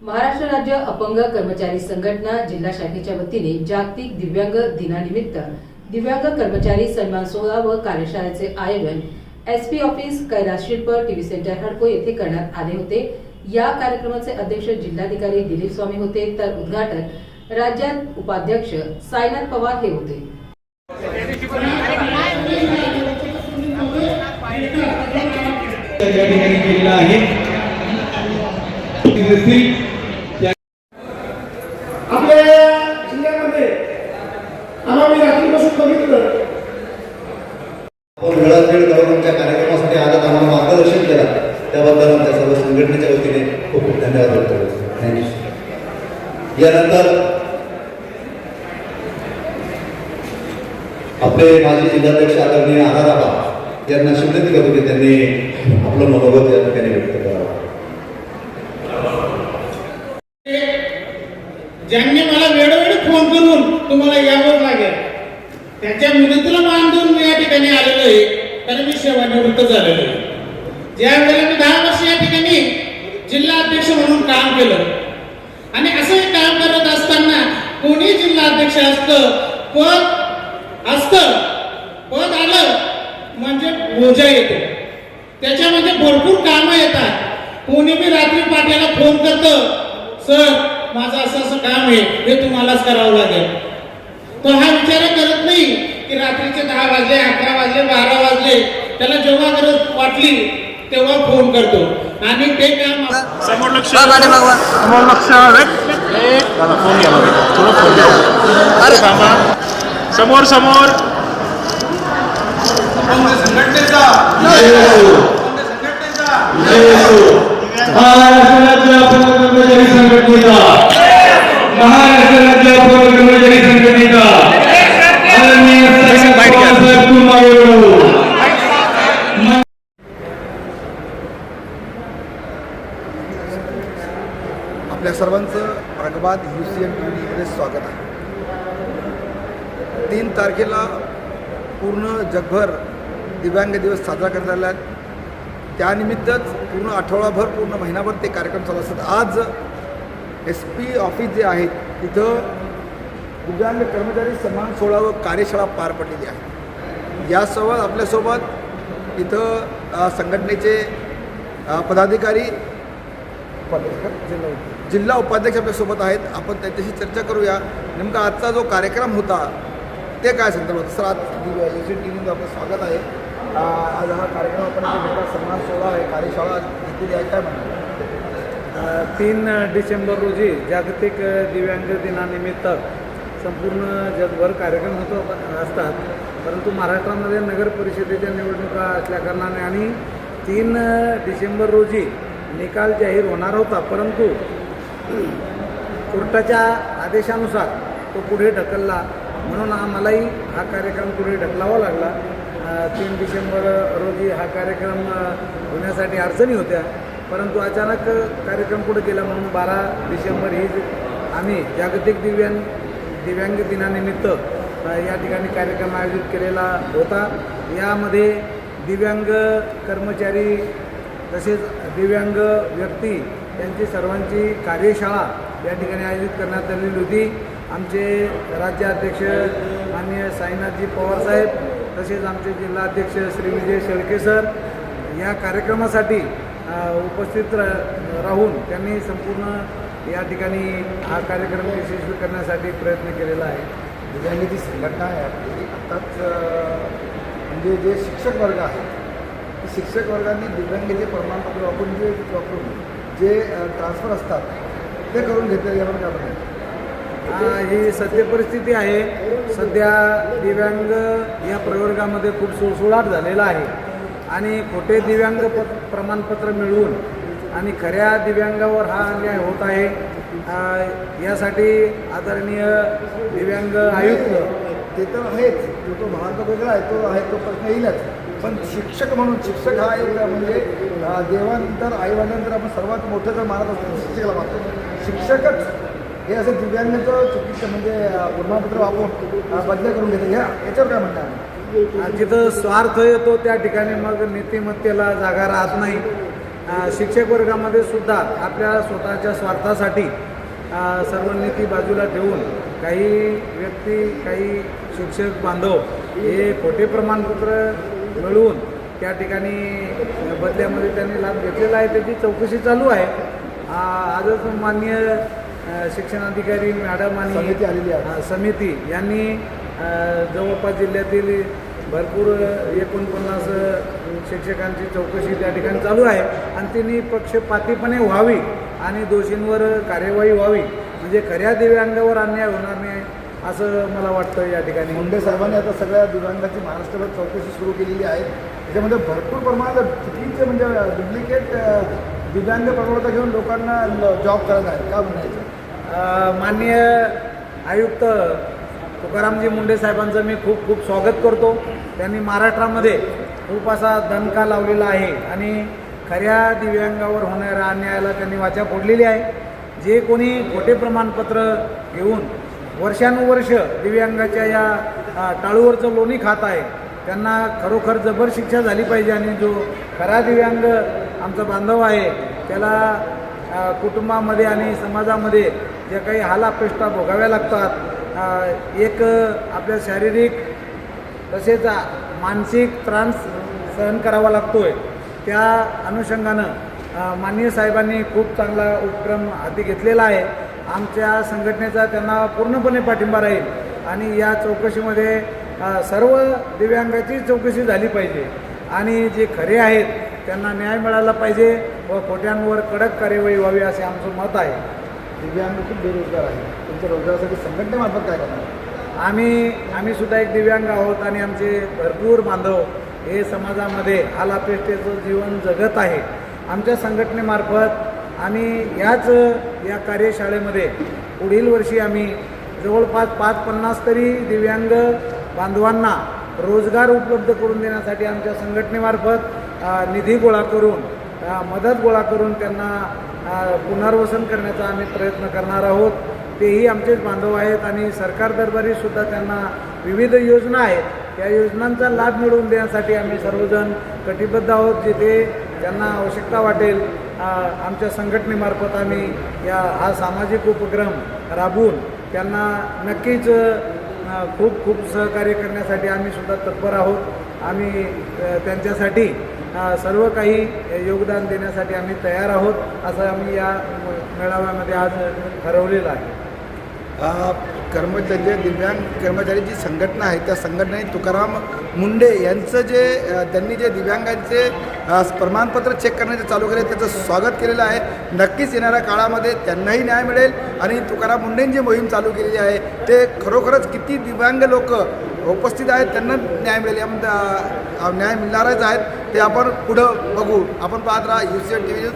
महाराष्ट्र राज्य अपंग कर्मचारी संघटना जिल्हा शाखेच्या वतीने जागतिक दिव्यांग दिनानिमित्त दिव्यांग कर्मचारी सन्मान सोहळा व कार्यशाळेचे आयोजन एसपी ऑफिस कैलास शिल्प टीव्ही सेंटर हडको येथे करण्यात आले होते। या कार्यक्रमाचे अध्यक्ष जिल्हाधिकारी दिलीप स्वामी होते, तर उद्घाटक राज्यात उपाध्यक्ष साईनाथ पवार हे होते। आपल्या जिल्ह्यामध्ये आम्ही रात्रीपासून बघितलं आपण वेळात वेळ काढून आमच्या कार्यक्रमासाठी आलात, आम्हाला मार्गदर्शन केला, त्याबद्दल आमच्या सर्व संघटनेच्या वतीने खूप खूप धन्यवाद व्यक्त करतो। थँक्यू। यानंतर आपले माजी जिल्हाध्यक्ष आदरणीय आराराबा यांना शिवनेती करतो की त्यांनी आपलं मनोगत या ठिकाणी व्यक्त करावं। ज्यांनी मला वेळोवेळी फोन करून तुम्हाला यावं लागेल त्याच्या मुदतीला मान देऊन मी या ठिकाणी आलेलो आहे, तर मी सेवानिवृत्त झालेलो आहे। ज्या वेळेला मी 10 वर्ष या ठिकाणी जिल्हा अध्यक्ष म्हणून काम केलं आणि असं काम करत असताना कोणी जिल्हा अध्यक्ष पद आलं म्हणजे बोजा येतो, त्याच्यामध्ये भरपूर कामं येतात। कोणी बी रात्री पाट्याला फोन करतं, सर माझं असं काम आहे, हे तुम्हालाच करावं लागेल। तो हा विचार करत नाही की रात्रीचे 10 वाजले, 11 वाजले, 12 वाजले, त्याला जेव्हा गरज वाटली तेव्हा फोन करतो आणि ते काम समोर लक्ष फोन गेला थोडं फोन गेला। अरे बाबा समोर संघटनेचा आपल्या सर्वांचं प्रगबाद UCM टीव्हीमध्ये स्वागत आहे। 3 तारखेला पूर्ण जगभर दिव्यांग दिवस साजरा करण्यात आला आहे। त्यानिमित्तच पूर्ण आठवडाभर, पूर्ण महिनाभर ते कार्यक्रम चालू असतात। आज SP ऑफिस जे आहे तिथं दिव्यांग कर्मचारी सन्मान सोहळा व कार्यशाळा पार पडलेली आहे। यासोबत आपल्यासोबत इथं संघटनेचे पदाधिकारी, जिल्हा उपाध्यक्ष आपल्यासोबत आहेत। आपण त्यांच्याशी चर्चा करूया, नेमका आजचा जो कार्यक्रम होता ते काय संदर्भात। सर, आज UCM टीव्हीमध्ये आपलं स्वागत आहे। आज हा कार्यक्रम आपण घेतला, सन्मान सोहळा आहे, कार्यशाळा घेतलेली आहे, काय म्हणतात? 3 डिसेंबर रोजी जागतिक दिव्यांग दिनानिमित्त संपूर्ण जगभर कार्यक्रम असतात, परंतु महाराष्ट्रामध्ये नगर परिषदेच्या निवडणुका असल्याकारणाने आणि 3 डिसेंबर रोजी निकाल जाहीर होणार होता, परंतु कोर्टाच्या आदेशानुसार तो पुढे ढकलला, म्हणून आम्हालाही हा कार्यक्रम पुढे ढकलावा लागला। 3 डिसेंबर रोजी हा कार्यक्रम होण्यासाठी अडचणी होत्या, परंतु अचानक कार्यक्रम पुढे केला, म्हणून 12 डिसेंबर ही आम्ही जागतिक दिव्यांग दिनानिमित्त या ठिकाणी कार्यक्रम आयोजित केलेला होता। यामध्ये दिव्यांग कर्मचारी तसेच दिव्यांग व्यक्ती यांची सर्वांची कार्यशाळा या ठिकाणी आयोजित करण्यात आलेली होती। आमचे राज्याध्यक्ष माननीय साईनाथजी पवार साहेब, तसेच आमचे जिल्हाध्यक्ष श्री विजय शेळके सर या कार्यक्रमासाठी उपस्थित राहून त्यांनी संपूर्ण या ठिकाणी हा कार्यक्रम यशस्वी करण्यासाठी प्रयत्न केलेला आहे। दिव्यांगाची संघटना आहे आपली। आत्ताच म्हणजे जे शिक्षक वर्ग आहे, शिक्षक वर्गांनी दिव्यांगाचे प्रमाणपत्र वापरून जे ट्रान्सफर असतात ते करून घेतले, यावर काय म्हणतात? ही सत्य परिस्थिती आहे। सध्या दिव्यांग या प्रवर्गामध्ये खूप सुळसुळाट झालेला आहे आणि खोटे दिव्यांग प्रमाणपत्र मिळवून आणि खऱ्या दिव्यांगावर हा अन्याय होत आहे। यासाठी आदरणीय दिव्यांग आयुक्त, ते तर आहेच, तो भाग वेगळा आहे, तो आहे, तो प्रश्न येईलच, पण शिक्षक म्हणून, शिक्षक हा एक म्हणजे देवानंतर आईवडिलांनंतर आपण सर्वात मोठं जर मानत असतो शिक्षकाला मानतो। शिक्षकच हे असं दिव्यांगाचं चुकीचं म्हणजे प्रमाणपत्र वापरून बदल्या करून घेतात, याच्यावर काय म्हणतात? जिथं स्वार्थ येतो त्या ठिकाणी मग नीतिमत्तेला जागा राहत नाही। शिक्षक वर्गामध्ये सुद्धा आपल्या स्वतःच्या स्वार्थासाठी सर्व नीती बाजूला ठेवून काही व्यक्ती, काही शिक्षक बांधव हे खोटे प्रमाणपत्र मिळवून त्या ठिकाणी बदल्यामध्ये त्यांनी लाभ घेतलेला आहे. त्याची चौकशी चालू आहे. आजच माननीय शिक्षणाधिकारी मॅडम आणि समिती आलेली आहे. समिती यांनी जवळपास जिल्ह्यातील भरपूर 49 शिक्षकांची चौकशी त्या ठिकाणी चालू आहे आणि त्यांनी पक्षपातीपणे व्हावी आणि दोषींवर कार्यवाही व्हावी, म्हणजे खऱ्या दिव्यांगावर अन्याय होणार नाही असं मला वाटतं. या ठिकाणी मुंडे साहेबांनी आता सगळ्या दिव्यांगाची महाराष्ट्रभर चौकशी सुरू केलेली आहे. त्याच्यामध्ये भरपूर प्रमाणात चुकीचे म्हणजे डुप्लिकेट दिव्यांग प्रवर्तक घेऊन लोकांना जॉब करत आहेत. का म्हणायचं? माननीय आयुक्त तुकारामजी मुंडे साहेबांचं मी खूप खूप स्वागत करतो. त्यांनी महाराष्ट्रामध्ये खूप असा दणका लावलेला आहे आणि खऱ्या दिव्यांगावर होणाऱ्या अन्यायाला त्यांनी वाचा फोडलेली आहे. जे कोणी खोटे प्रमाणपत्र घेऊन वर्षानुवर्ष दिव्यांगाच्या या टाळूवरचं लोणी खात आहे त्यांना खरोखर जबर शिक्षा झाली पाहिजे आणि जो खरा दिव्यांग आमचा बांधव आहे त्याला कुटुंबामध्ये आणि समाजामध्ये ज्या काही हालापेष्टा भोगाव्या लागतात, एक आपल्या शारीरिक तसेच मानसिक त्रास सहन करावा लागतोय, त्या अनुषंगानं माननीय साहेबांनी खूप चांगला उपक्रम हाती घेतलेला आहे. आमच्या संघटनेचा त्यांना पूर्णपणे पाठिंबा राहील आणि या चौकशीमध्ये सर्व दिव्यांगाची चौकशी झाली पाहिजे आणि जे खरे आहेत त्यांना न्याय मिळाला पाहिजे व खोट्यांवर कडक कार्यवाही व्हावी असे आमचं मत आहे. दिव्यांग खूप बेरोजगार आहे. त्यांच्या रोजगारासाठी संघटनेमार्फत काय करणार? आम्ही सुद्धा एक दिव्यांग आहोत आणि आमचे भरपूर बांधव हे समाजामध्ये हालापेष्टेचं जीवन जगत आहे. आमच्या संघटनेमार्फत आम्ही या कार्यशाळेमध्ये पुढील वर्षी आम्ही जवळपास 5-50 तरी दिव्यांग बांधवांना रोजगार उपलब्ध करून देण्यासाठी आमच्या संघटनेमार्फत निधी गोळा करून मदत गोळा करून त्यांना पुनर्वसन करण्याचा आम्ही प्रयत्न करणार आहोत. तेही आमचेच बांधव आहेत आणि सरकार दरबारी सुद्धा त्यांना विविध योजना आहेत. या योजनांचा लाभ मिळवून देण्यासाठी आम्ही सर्वजण कटिबद्ध आहोत. जिथे त्यांना आवश्यकता वाटेल आमच्या संघटनेमार्फत आम्ही हा सामाजिक उपक्रम राबवून त्यांना नक्कीच खूप खूप सहकार्य करण्यासाठी आम्ही सुद्धा तत्पर आहोत. आम्ही त्यांच्यासाठी सर्व काही योगदान देण्यासाठी आम्ही तयार आहोत असं आम्ही या मेळाव्यामध्ये आज ठरवलेलं आहे. कर्मचारी दिव्यांग कर्मचारीची संघटना आहे त्या संघटनेने तुकाराम मुंडे यांचं त्यांनी जे दिव्यांगांचे प्रमाणपत्र चेक करण्याचे चालू केले त्याचं स्वागत केलेलं आहे. नक्कीच येणाऱ्या काळामध्ये त्यांनाही न्याय मिळेल आणि तुकाराम मुंडेंनी जी मोहीम चालू केलेली आहे ते खरोखरच किती दिव्यांग लोक उपस्थित आहेत त्यांना न्याय मिळेल. यामध्ये न्याय मिळणारच आहेत ते आपण पुढं बघू. आपण पाहत राहा UCN TV.